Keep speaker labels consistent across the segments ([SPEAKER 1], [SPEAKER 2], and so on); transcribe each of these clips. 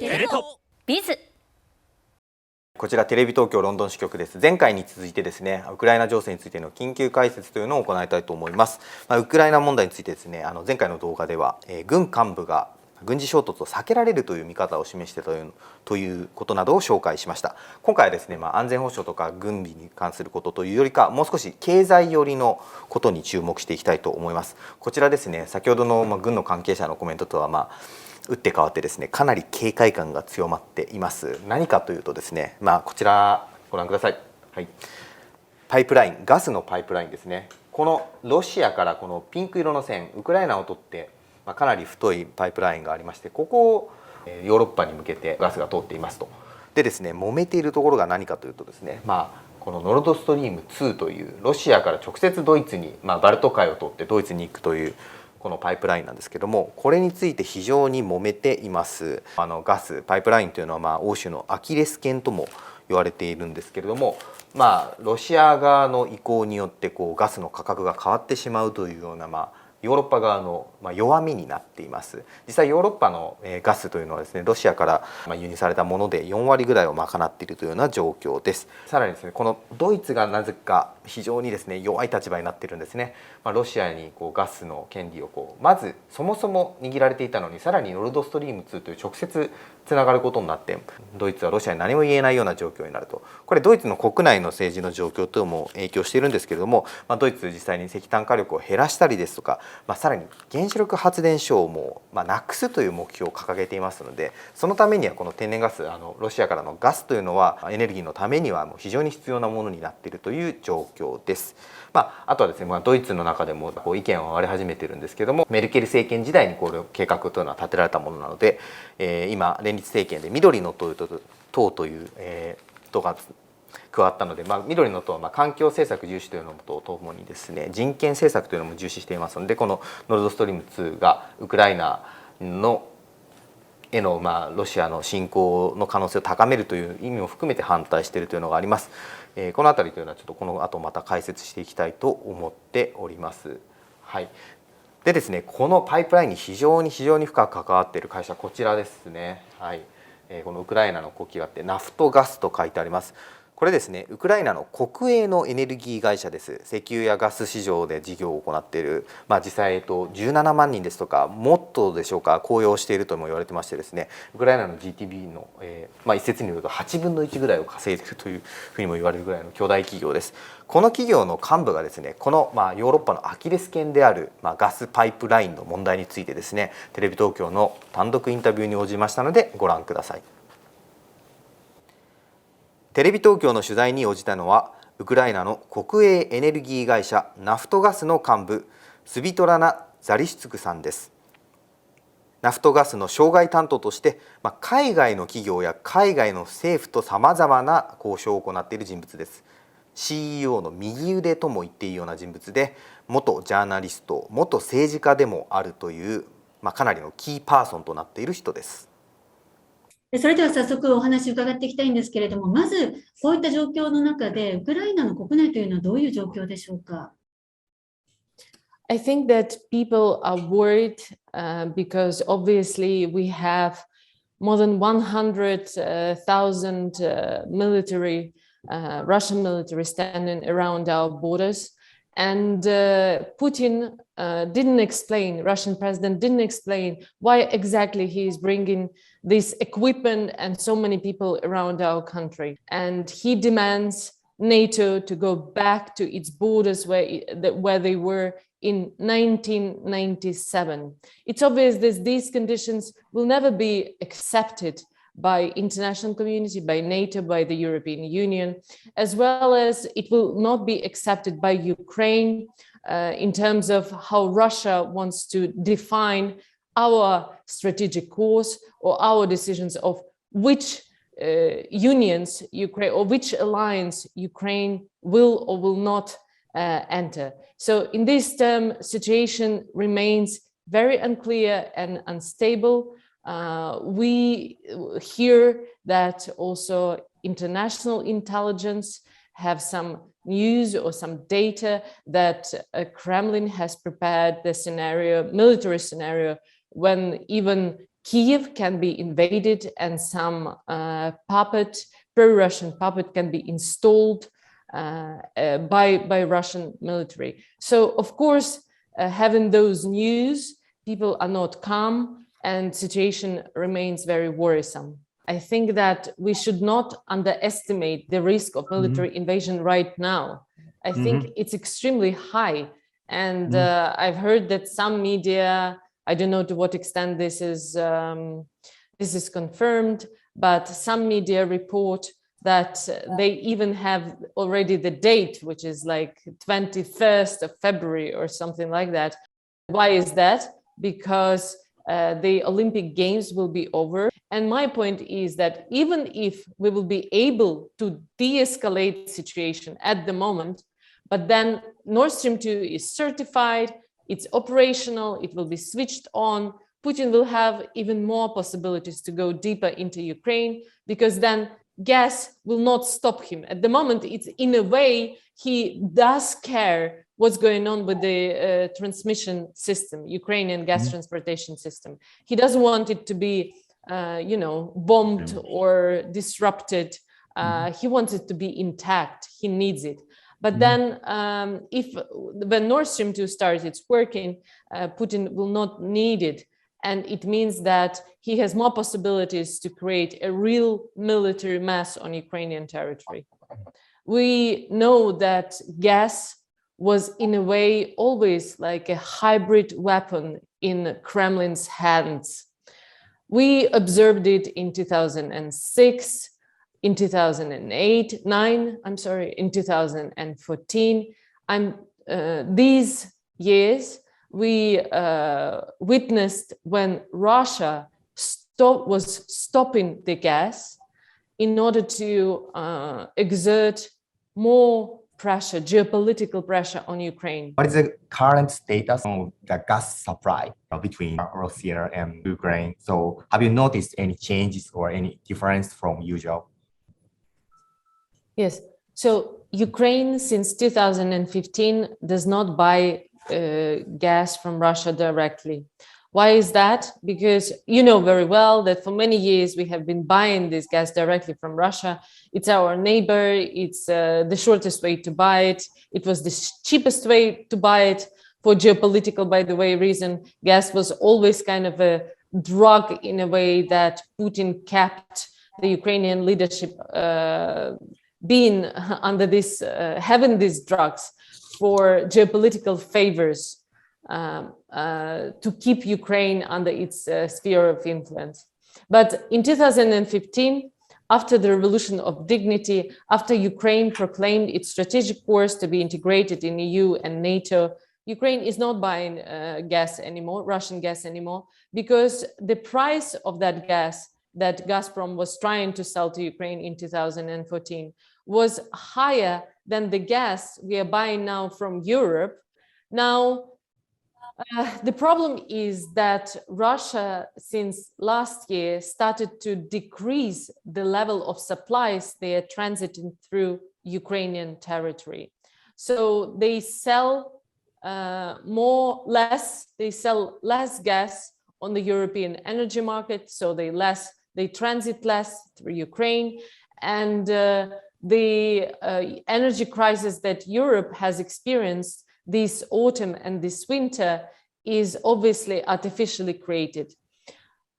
[SPEAKER 1] テレ東BIZ。
[SPEAKER 2] こちらテレビ東京ロンドン支局です。前回に続いてですね、ウクライナ情勢についての緊急解説というのを行いたいと思います。ウクライナ問題についてですね、前回の動画では、軍幹部が軍事衝突を避けられるという見方を示してということなどを紹介しました。今回はですね、安全保障とか軍備に関することというよりか、もう少し経済寄りのことに注目していきたいと思います。こちらですね、先ほどの軍の関係者のコメントとは打って変わってですね、かなり警戒感が強まっています。何かというとですね、こちらご覧ください。はい、パイプライン、ガスのパイプラインですね。このロシアからこのピンク色の線、ウクライナを取ってかなり太いパイプラインがありまして、ここをヨーロッパに向けてガスが通っていますと。でですね、揉めているところが何かというとですね、このノルドストリーム2というロシアから直接ドイツに、バルト海を通ってドイツに行くというこのパイプラインなんですけども、これについて非常に揉めています。ガスパイプラインというのは欧州のアキレス腱とも言われているんですけれども、ロシア側の意向によってガスの価格が変わってしまうというようなヨーロッパ側の弱みになっています。実際ヨーロッパのガスというのはですね、ロシアから輸入されたもので4割ぐらいを賄っているというような状況です。さらにですね、このドイツがなぜか非常にですね弱い立場になっているんですね。ロシアにガスの権利をまずそもそも握られていたのに、さらにノルドストリーム2という直接つながることになって、ドイツはロシアに何も言えないような状況になると。これドイツの国内の政治の状況というのも影響しているんですけれども、ドイツ実際に石炭火力を減らしたりですとか、さらに原子力発電所をもうなくすという目標を掲げていますので、そのためにはこの天然ガス、ロシアからのガスというのはエネルギーのためにはもう非常に必要なものになっているという状況です。あとはですね、ドイツの中でも意見は割れ始めているんですけれども、メルケル政権時代にこれ計画というのは立てられたものなので、今連立政権で緑の党という党が加わったので、緑の党は環境政策重視というのとともにですね、人権政策というのも重視していますので、このノルドストリーム2がウクライナのへのロシアの侵攻の可能性を高めるという意味も含めて反対しているというのがあります。このあたりというのはちょっとこの後また解説していきたいと思っております。はい。でですね、このパイプラインに非常に深く関わっている会社、こちらですね。はい。このウクライナの国旗があって、ナフトガスと書いてあります。これですね、ウクライナの国営のエネルギー会社です。石油やガス市場で事業を行っている、実際17万人ですとか、もっとでしょうか、雇用しているとも言われてましてですね、ウクライナの GDP の、一説によると8分の1ぐらいを稼いでいるというふうにも言われるぐらいの巨大企業です。この企業の幹部がですね、このヨーロッパのアキレス腱であるガスパイプラインの問題についてですね、テレビ東京の単独インタビューに応じましたのでご覧ください。テレビ東京の取材に応じたのは、ウクライナの国営エネルギー会社ナフトガスの幹部スビトラナ・ザリシツクさんです。ナフトガスの渉外担当として、海外の企業や海外の政府とさまざまな交渉を行っている人物です。 CEO の右腕とも言っていいような人物で、元ジャーナリスト、元政治家でもあるという、かなりのキーパーソンとなっている人です。
[SPEAKER 1] それでは早速お話を伺っていきたいんですけれども、まずこういった状況の中でウクライナの国内というのはどういう状況でしょうか。
[SPEAKER 3] I think that people are worried because obviously we have more than 100,000 military, Russian military standing around our borders. And Putin Russian president didn't explain why exactly he is bringing this equipment and so many people around our country. And he demands NATO to go back to its borders where they were in 1997. It's obvious that these conditions will never be accepted by international community, by NATO, by the European Union, as well as it will not be accepted by Ukraine in terms of how Russia wants to define our strategic course or our decisions of which unions Ukraine or which alliance Ukraine will or will not enter. So in this term, situation remains very unclear and unstable. We hear that also international intelligence have some news or some data that Kremlin has prepared the scenario, military scenario, when even Kiev can be invaded and some pro-Russian puppet can be installed by Russian military. So of course, having those news, people are not calm and situation remains very worrisome. I think that we should not underestimate the risk of military invasion right now. I think it's extremely high. And I've heard that some media, I don't know to what extent this is confirmed, but some media report that they even have already the date, which is like 21st of February or something like that. Why is that? Because the Olympic Games will be over. And my point is that even if we will be able to de-escalate the situation at the moment, but then Nord Stream 2 is certified, it's operational, it will be switched on, Putin will have even more possibilities to go deeper into Ukraine, because then gas will not stop him. At the moment, it's in a way, he does care what's going on with the transmission system, Ukrainian gas transportation system. He doesn't want it to be, bombed or disrupted. He wants it to be intact. He needs it. But then when Nord Stream 2 starts its working, Putin will not need it. And it means that he has more possibilities to create a real military mass on Ukrainian territory. We know that gas was in a way always like a hybrid weapon in Kremlin's hands. We observed it in 2006, in 2008, in 2014. These years, we witnessed when Russia was stopping the gas in order to exert more pressure, geopolitical pressure on Ukraine.
[SPEAKER 4] What is the current status of the gas supply between Russia and Ukraine? So have you noticed any changes or any difference from usual?
[SPEAKER 3] Yes. So Ukraine since 2015 does not buy gas from Russia directly. Why is that? Because you know very well that for many years we have been buying this gas directly from Russia. It's our neighbor. It's the shortest way to buy it. It was the cheapest way to buy it. For geopolitical, by the way, reason, gas was always kind of a drug in a way that Putin kept the Ukrainian leadership being under this, having these drugs for geopolitical favors to keep Ukraine under its sphere of influence. But in 2015, after the Revolution of Dignity, after Ukraine proclaimed its strategic course to be integrated in EU and NATO, Ukraine is not buying gas anymore, Russian gas anymore, because the price of that gas that Gazprom was trying to sell to Ukraine in 2014 was higher than the gas we are buying now from Europe. Now, the problem is that Russia, since last year, started to decrease the level of supplies they are transiting through Ukrainian territory. So they sell less gas on the European energy market. So they transit less through Ukraine, and the energy crisis that Europe has experienced this autumn and this winter is obviously artificially created.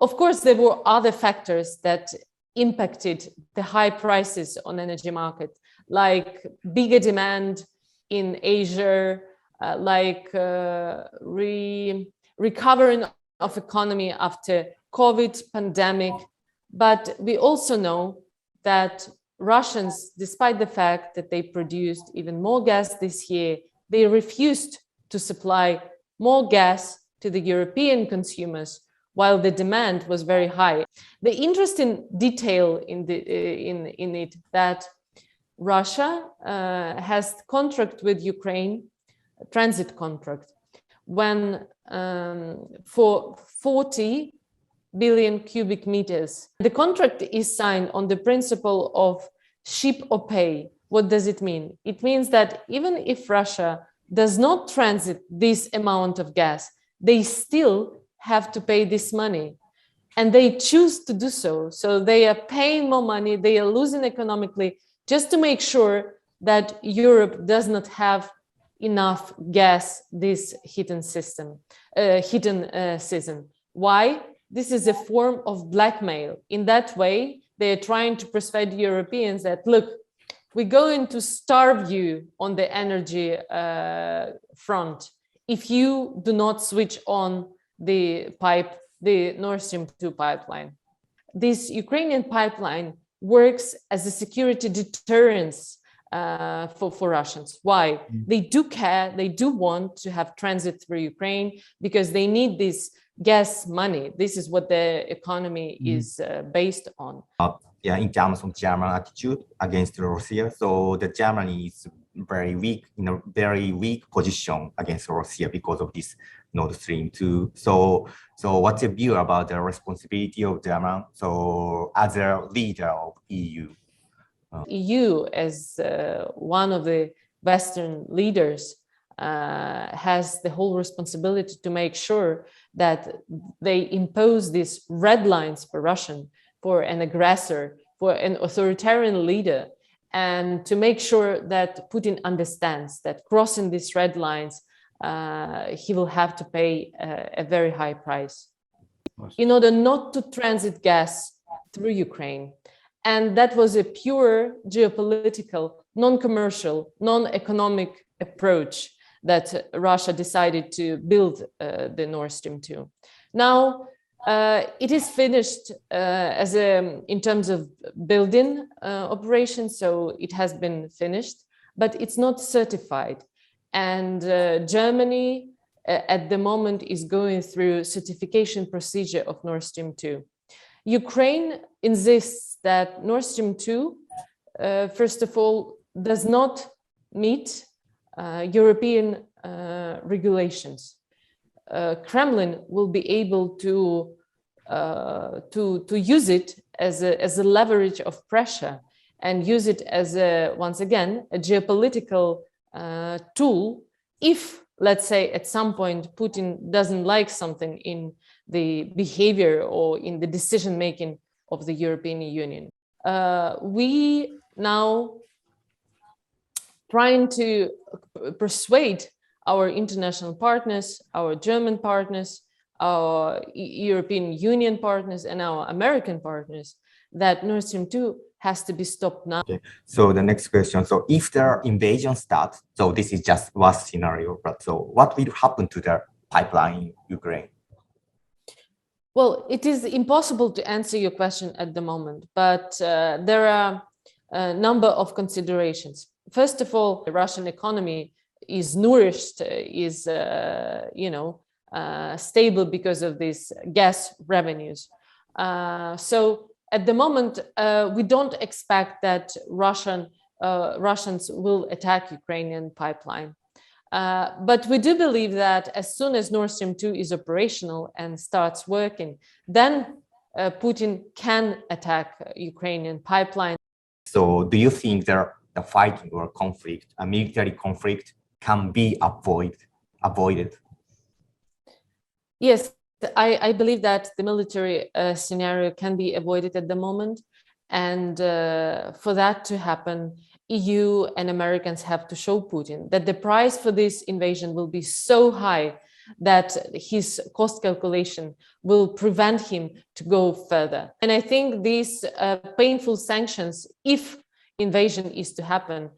[SPEAKER 3] Of course, there were other factors that impacted the high prices on energy market, like bigger demand in Asia, recovering of economy after COVID pandemic. But we also know that Russians, despite the fact that they produced even more gas this year, they refused to supply more gas to the European consumers while the demand was very high. The interesting detail in it that Russia has contract with Ukraine, a transit contract, when for 40 billion cubic meters. The contract is signed on the principle of ship or pay. What does it mean? It means that even if Russia does not transit this amount of gas, they still have to pay this money. and they choose to do so. So they are paying more money, they are losing economically just to make sure that Europe does not have enough gas this heating season. Why? This is a form of blackmail. In that way, they are trying to persuade Europeans that, look, we're going to starve you on the energy front if you do not switch on the Nord Stream 2 pipeline. This Ukrainian pipeline works as a security deterrence for Russians. Why? They do care, they do want to have transit through Ukraine because they need this gas money. This is what the economy is based on.
[SPEAKER 4] In terms of German attitude against Russia, so the Germany is very weak, in a very weak position against Russia because of this Nord Stream 2. So what's your view about the responsibility of Germany? So as a leader of EU.
[SPEAKER 3] EU, as one of the Western leaders, has the whole responsibility to make sure that they impose these red lines for an aggressor, for an authoritarian leader, and to make sure that Putin understands that crossing these red lines, he will have to pay a very high price in order not to transit gas through Ukraine. And that was a pure geopolitical, non-commercial, non-economic approach that Russia decided to build the Nord Stream 2. Now, it is finished in terms of building operation, so it has been finished, but it's not certified. And Germany at the moment is going through certification procedure of Nord Stream 2. Ukraine insists that Nord Stream 2, first of all, does not meet European regulations. Kremlin will be able to use it as a leverage of pressure and use it as once again a geopolitical tool. If, let's say, at some point Putin doesn't like something in the behavior or in the decision making of the European Union, we now trying to persuade our international partners, our German partners, our European Union partners, and our American partners that Nord Stream 2 has to be stopped now.
[SPEAKER 4] Okay. So the next question, so if the invasion starts, so this is just worst scenario, but so what will happen to the pipeline in Ukraine?
[SPEAKER 3] Well, it is impossible to answer your question at the moment, but there are a number of considerations. First of all, the Russian economy is nourished, is stable because of these gas revenues. So at the moment, we don't expect that Russians will attack Ukrainian pipeline. But we do believe that as soon as Nord Stream 2 is operational and starts working, then Putin can attack Ukrainian pipeline.
[SPEAKER 4] So do you think the fighting or conflict, a military conflict, can be avoided?
[SPEAKER 3] Yes, I believe that the military scenario can be avoided at the moment. And for that to happen, EU and Americans have to show Putin that the price for this invasion will be so high that his cost calculation will prevent him to go further. And I think these painful sanctions, if invasion is to happen,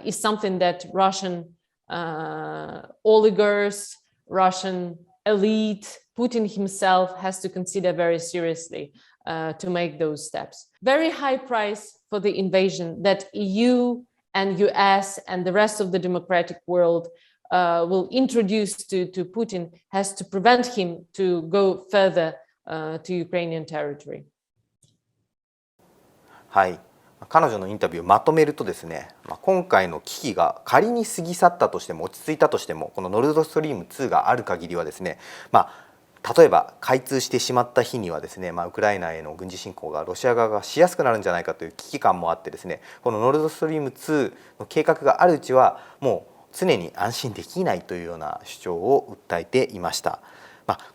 [SPEAKER 3] is something that Russian oligarchs, Russian elite, Putin himself has to consider very seriously to make those steps. Very high price for the invasion that EU and US and the rest of the democratic world will introduce to Putin has to prevent him to go further to Ukrainian territory.
[SPEAKER 2] はい。彼女のインタビューをまとめるとですね、今回の危機が仮に過ぎ去ったとしても落ち着いたとしても、このノルドストリーム2がある限りはですね、例えば開通してしまった日にはですね、ウクライナへの軍事侵攻がロシア側がしやすくなるんじゃないかという危機感もあってですね、このノルドストリーム2の計画があるうちはもう常に安心できないというような主張を訴えていました。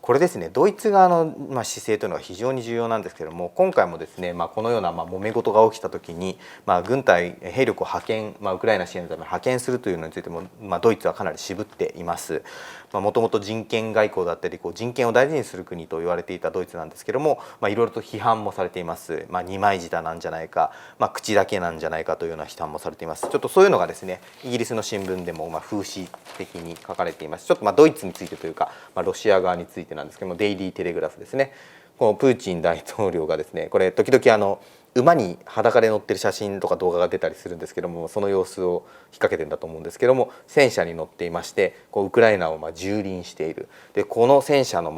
[SPEAKER 2] これですね、ドイツ側の姿勢というのが非常に重要なんですけれども、今回もですね、このような揉め事が起きたときに、軍隊、兵力を派遣、ウクライナ支援のために派遣するというのについても、ドイツはかなり渋っています。もともと人権外交だったり、人権を大事にする国と言われていたドイツなんですけれども、いろいろと批判もされています。二枚舌なんじゃないか、口だけなんじゃないかというような批判もされています。ちょっとそういうのがですね、イギリスの新聞でも風刺的に書かれています。ちょっとドイツについてというか、ロシア側についてなんですけども、デイリーテレグラフですね。このプーチン大統領がですね、これ時々馬に裸で乗ってる写真とか動画が出たりするんですけども、その様子を引っ掛けてるんだと思うんですけども、戦車に乗っていまして、ウクライナを蹂躙している。でこの戦車の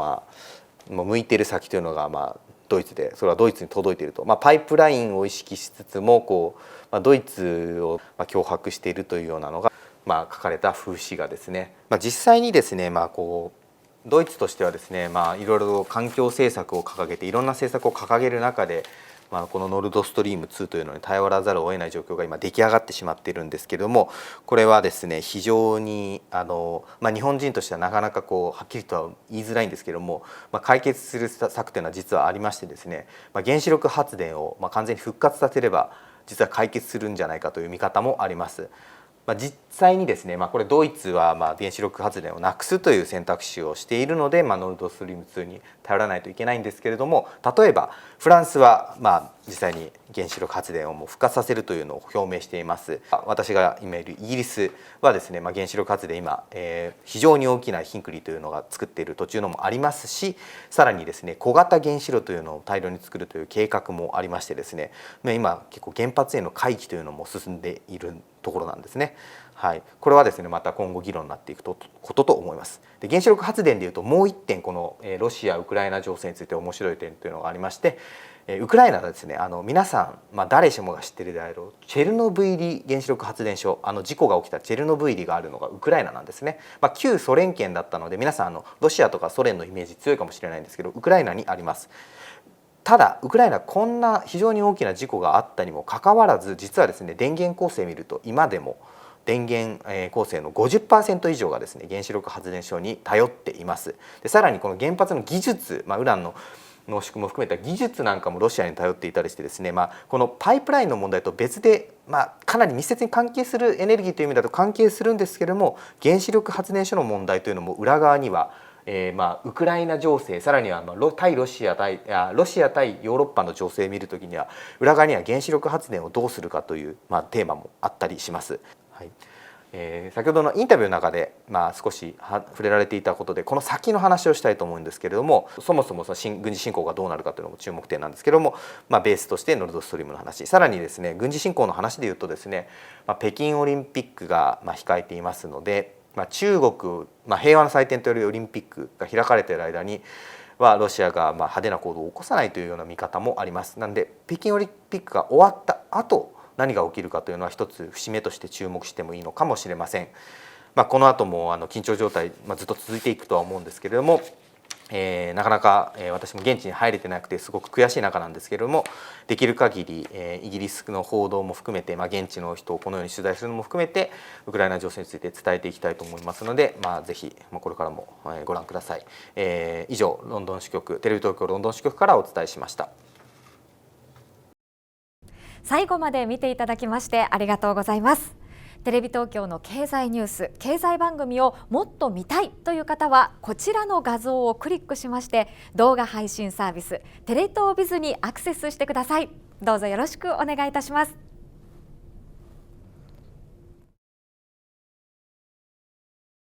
[SPEAKER 2] 向いている先というのがドイツで、それはドイツに届いていると、パイプラインを意識しつつもドイツを脅迫しているというようなのが書かれた風刺画ですね。実際にですね、ドイツとしてはですね、いろいろと環境政策を掲げていろんな政策を掲げる中で、このノルドストリーム2というのに頼らざるを得ない状況が今出来上がってしまっているんですけれども、これはですね非常に日本人としてはなかなかはっきりとは言いづらいんですけれども、解決する策というのは実はありましてですね、原子力発電を完全に復活させれば実は解決するんじゃないかという見方もあります。実際にですね、これドイツは原子力発電をなくすという選択肢をしているので、ノルドストリーム2に頼らないといけないんですけれども、例えばフランスは実際に原子力発電をもう復活させるというのを表明しています。私が今いるイギリスはですね、原子力発電今、非常に大きなヒンクリというのが作っている途中のもありますし、さらにですね小型原子炉というのを大量に作るという計画もありましてですね、今結構原発への回帰というのも進んでいるところなんですね。これはですねまた今後議論になっていくことと思います。で原子力発電でいうともう一点このロシア・ウクライナ情勢について面白い点というのがありまして、ウクライナはですね皆さん、誰しもが知っているであろうチェルノブイリ原子力発電所、事故が起きたチェルノブイリがあるのがウクライナなんですね。旧ソ連圏だったので皆さんロシアとかソ連のイメージ強いかもしれないんですけど、ウクライナにあります。ただウクライナこんな非常に大きな事故があったにもかかわらず、実はですね電源構成を見ると今でも電源構成の 50% 以上がですね原子力発電所に頼っています。でさらにこの原発の技術、ウランの濃縮も含めた技術なんかもロシアに頼っていたりしてですね、このパイプラインの問題と別で、かなり密接に関係するエネルギーという意味だと関係するんですけれども、原子力発電所の問題というのも裏側にはウクライナ情勢、さらには対ロシア対ヨーロッパの情勢を見るときには裏側には原子力発電をどうするかという、テーマもあったりします。先ほどのインタビューの中で、少し触れられていたことでこの先の話をしたいと思うんですけれども、そもそも軍事侵攻がどうなるかというのも注目点なんですけれども、ベースとしてノルドストリームの話、さらにですね軍事侵攻の話でいうとですね、北京オリンピックが控えていますので、中国、平和の祭典というオリンピックが開かれている間にはロシアが派手な行動を起こさないというような見方もあります。なので北京オリンピックが終わった後何が起きるかというのは一つ節目として注目してもいいのかもしれません。この後も緊張状態、ずっと続いていくとは思うんですけれども、なかなか私も現地に入れてなくてすごく悔しい中なんですけれども、できる限りイギリスの報道も含めて、現地の人をこのように取材するのも含めてウクライナ情勢について伝えていきたいと思いますので、ぜひこれからもご覧ください。以上ロンドン支局、テレビ東京ロンドン支局からお伝えしました。
[SPEAKER 5] 最後まで見ていただきましてありがとうございます。テレビ東京の経済ニュース、経済番組をもっと見たいという方はこちらの画像をクリックしまして動画配信サービステレ東BIZにアクセスしてください。どうぞよろしくお願いいたします。